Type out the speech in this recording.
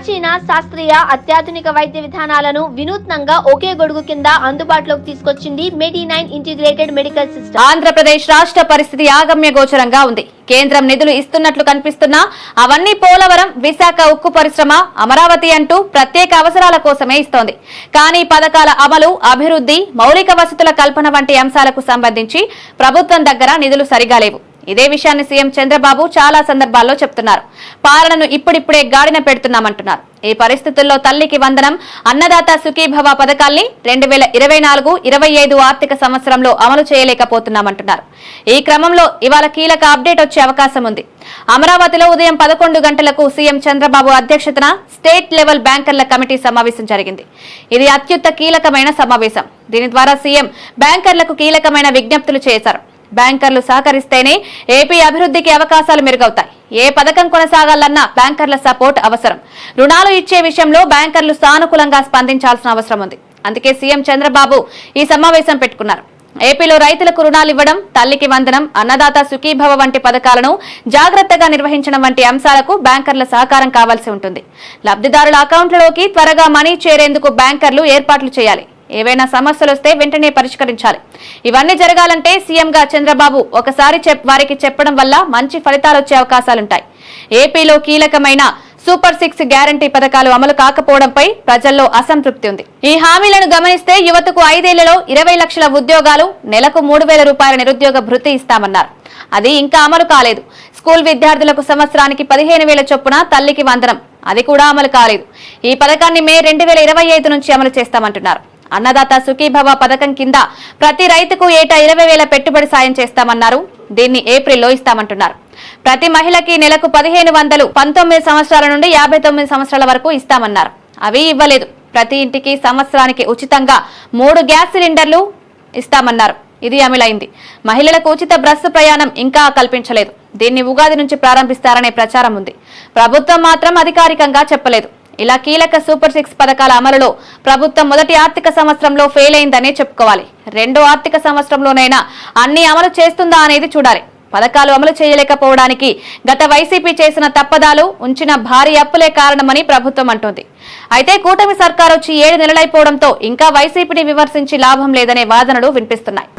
ప్రాచీన శాస్త్రీయ అత్యాధునిక వైద్య విధానాలను వినూత్నంగా ఒకే గొడుగు కింద అందుబాటులోకి తీసుకొచ్చింది మెడి9 ఇంటిగ్రేటెడ్ మెడికల్ సిస్టమ్. ఆంధ్రప్రదేశ్ రాష్ట్ర పరిస్థితి ఆగమ్య గోచరంగా ఉంది. కేంద్రం నిధులు ఇస్తున్నట్లు కనిపిస్తున్నా అవన్నీ పోలవరం, విశాఖ ఉక్కు పరిశ్రమ, అమరావతి అంటూ ప్రత్యేక అవసరాల కోసమే ఇస్తోంది. కానీ పథకాల అమలు, అభివృద్ధి, మౌలిక వసతుల కల్పన వంటి అంశాలకు సంబంధించి ప్రభుత్వం దగ్గర నిధులు సరిగా లేవు. ఇదే విషయాన్ని సీఎం చంద్రబాబు చాలా సందర్భాల్లో చెప్తున్నారు. పాలనను ఇప్పుడిప్పుడే గాడిన పెడుతున్నామంటున్నారు. ఈ పరిస్థితుల్లో తల్లికి వందనం, అన్నదాత సుఖీభవ పథకాల్ని 2024-25 ఆర్థిక సంవత్సరంలో అమలు చేయలేకపోతున్నామంటున్నారు. ఈ క్రమంలో ఇవాళ కీలక అప్డేట్ వచ్చే అవకాశం ఉంది. అమరావతిలో ఉదయం 11 గంటలకు సీఎం చంద్రబాబు అధ్యక్షతన స్టేట్ లెవెల్ బ్యాంకర్ల కమిటీ సమావేశం జరిగింది. ఇది అత్యంత కీలకమైన సమావేశం. దీని ద్వారా సీఎం బ్యాంకర్లకు కీలకమైన విజ్ఞప్తులు చేశారు. బ్యాంకర్లు సహకరిస్తేనే ఏపీ అభివృద్ధికి అవకాశాలు మెరుగవుతాయి. ఏ పథకం కొనసాగాలన్నా బ్యాంకర్ల సపోర్ట్ అవసరం. రుణాలు ఇచ్చే విషయంలో బ్యాంకర్లు సానుకూలంగా స్పందించాల్సిన అవసరం ఉంది. అందుకే సీఎం చంద్రబాబు ఈ సమావేశం పెట్టుకున్నారు. ఏపీలో రైతులకు రుణాలు ఇవ్వడం, తల్లికి వందనం, అన్నదాత సుఖీభవ వంటి పథకాలను జాగ్రత్తగా నిర్వహించడం వంటి అంశాలకు బ్యాంకర్ల సహకారం కావాల్సి ఉంటుంది. లబ్ధిదారుల అకౌంట్లలోకి త్వరగా మనీ చేరేందుకు బ్యాంకర్లు ఏర్పాట్లు చేయాలి. ఏవైనా సమస్యలు వస్తే వెంటనే పరిష్కరించాలి. ఇవన్నీ జరగాలంటే సీఎంగా చంద్రబాబు ఒకసారి వారికి చెప్పడం వల్ల మంచి ఫలితాలు వచ్చే అవకాశాలుంటాయి. ఏపీలో కీలకమైన సూపర్ 6 గ్యారంటీ పథకాలు అమలు కాకపోవడంపై ప్రజల్లో అసంతృప్తి ఉంది. ఈ హామీలను గమనిస్తే యువతకు 5 ఏళ్లలో 20 లక్షల ఉద్యోగాలు, నెలకు 3,000 రూపాయల నిరుద్యోగ భృతి ఇస్తామన్నారు. అది ఇంకా అమలు కాలేదు. స్కూల్ విద్యార్థులకు సంవత్సరానికి 15,000 చొప్పున తల్లికి వందనం, అది కూడా అమలు కాలేదు. ఈ పథకాన్ని మే 2025 నుంచి అమలు చేస్తామంటున్నారు. అన్నదాత సుఖీభవ పథకం కింద ప్రతి రైతుకు ఏటా 20,000 పెట్టుబడి సాయం చేస్తామన్నారు. దీన్ని ఏప్రిల్లో ఇస్తామంటున్నారు. ప్రతి మహిళకి నెలకు 1,500 19 సంవత్సరాల నుండి 59 సంవత్సరాల వరకు ఇస్తామన్నారు. అవి ఇవ్వలేదు. ప్రతి ఇంటికి సంవత్సరానికి ఉచితంగా 3 గ్యాస్ సిలిండర్లు ఇస్తామన్నారు. ఇది అమలైంది. మహిళలకు ఉచిత బస్సు ప్రయాణం ఇంకా కల్పించలేదు. దీన్ని ఉగాది నుంచి ప్రారంభిస్తారనే ప్రచారం ఉంది. ప్రభుత్వం మాత్రం అధికారికంగా చెప్పలేదు. ఇలా కీలక సూపర్ 6 పథకాల అమలులో ప్రభుత్వం మొదటి ఆర్థిక సంవత్సరంలో ఫెయిల్ అయిందనే చెప్పుకోవాలి. రెండో ఆర్థిక సంవత్సరంలోనైనా అన్ని అమలు చేస్తుందా అనేది చూడాలి. పథకాలు అమలు చేయలేకపోవడానికి గత వైసీపీ చేసిన తప్పదాలు, ఉంచిన భారీ అప్పులే కారణమని ప్రభుత్వం అంటోంది. అయితే కూటమి సర్కారు వచ్చి 7 నెలలైపోవడంతో ఇంకా వైసీపీని విమర్శించి లాభం లేదనే వాదనలు వినిపిస్తున్నాయి.